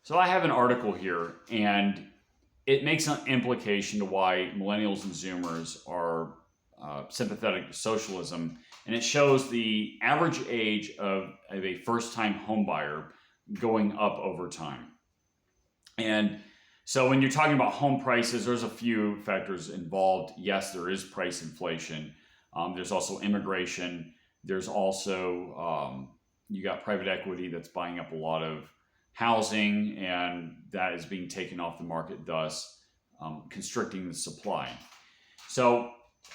So I have an article here, and it makes an implication to why millennials and Zoomers are sympathetic to socialism, and it shows the average age of a first-time homebuyer going up over time. And so when you're talking about home prices, there's a few factors involved. Yes, there is price inflation. There's also immigration. There's also, you got private equity that's buying up a lot of housing, and that is being taken off the market, thus constricting the supply. So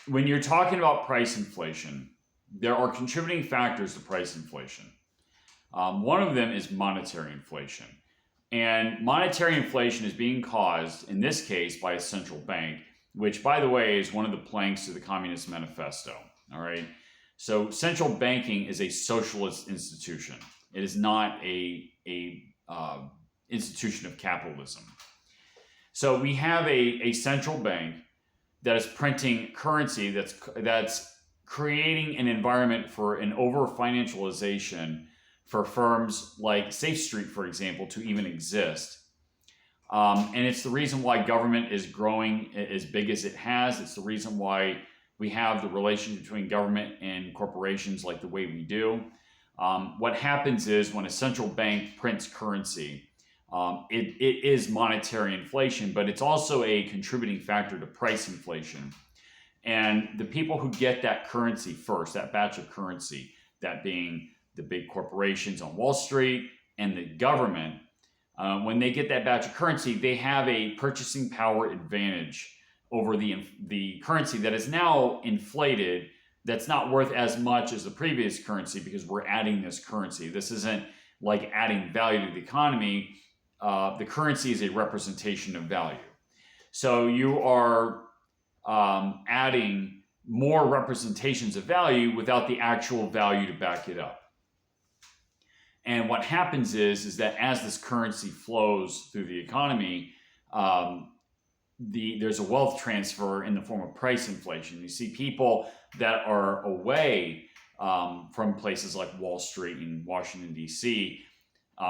when you're talking about price inflation, there are contributing factors to price inflation. One of them is monetary inflation. And monetary inflation is being caused, in this case, by a central bank, which, by the way, is one of the planks to the Communist Manifesto. All right. So central banking is a socialist institution. It is not a institution of capitalism. So we have a central bank that is printing currency that's creating an environment for an over-financialization for firms like Safe Street, for example, to even exist. And it's the reason why government is growing as big as it has. It's the reason why we have the relation between government and corporations like the way we do. What happens is when a central bank prints currency, it is monetary inflation, but it's also a contributing factor to price inflation. And the people who get that currency first, that batch of currency, that being the big corporations on Wall Street and the government, when they get that batch of currency, they have a purchasing power advantage over the currency that is now inflated, that's not worth as much as the previous currency because we're adding this currency. This isn't like adding value to the economy. The currency is a representation of value. So you are adding more representations of value without the actual value to back it up. And what happens is that as this currency flows through the economy, there's a wealth transfer in the form of price inflation. You see people that are away from places like Wall Street and Washington, D.C.,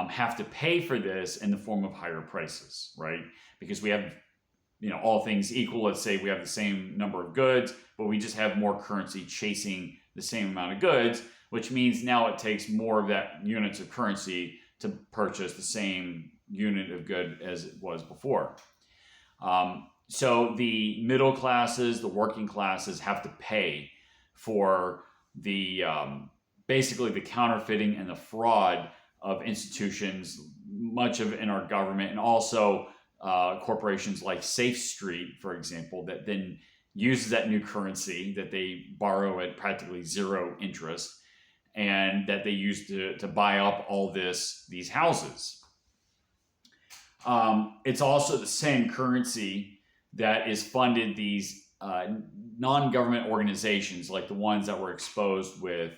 have to pay for this in the form of higher prices, right? Because we have, all things equal, let's say we have the same number of goods, but we just have more currency chasing the same amount of goods, which means now it takes more of that units of currency to purchase the same unit of good as it was before. So the middle classes, the working classes have to pay for the basically the counterfeiting and the fraud of institutions, much of it in our government, and also corporations like Safe Street, for example, that then uses that new currency that they borrow at practically zero interest, and that they use to buy up all these houses. It's also the same currency that is funded these non-government organizations like the ones that were exposed with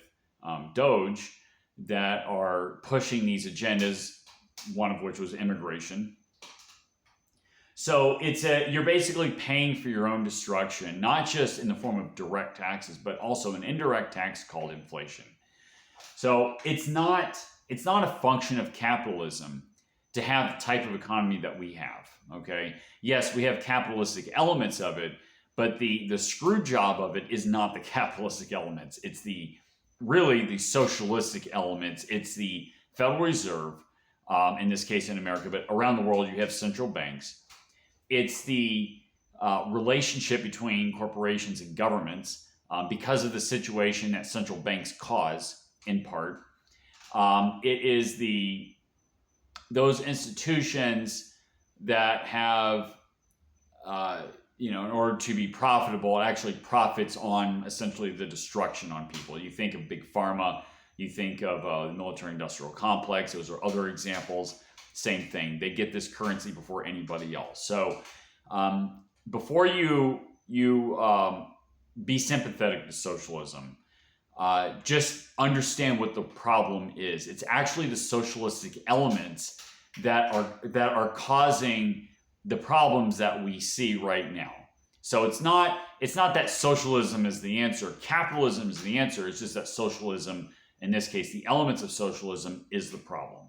Doge that are pushing these agendas, one of which was immigration. So you're basically paying for your own destruction, not just in the form of direct taxes, but also an indirect tax called inflation. So it's not a function of capitalism to have the type of economy that we have, okay? Yes, we have capitalistic elements of it, but the screw job of it is not the capitalistic elements. It's really the socialistic elements. It's the Federal Reserve, in this case in America, but around the world you have central banks. It's the relationship between corporations and governments because of the situation that central banks cause, in part. It is those institutions that have, in order to be profitable, it actually profits on essentially the destruction on people. You think of big pharma, you think of the military-industrial complex. Those are other examples. Same thing. They get this currency before anybody else. So before you be sympathetic to socialism, just understand what the problem is. It's actually the socialistic elements that are causing the problems that we see right now. So it's not that socialism is the answer. Capitalism is the answer. It's just that socialism, in this case, the elements of socialism, is the problem.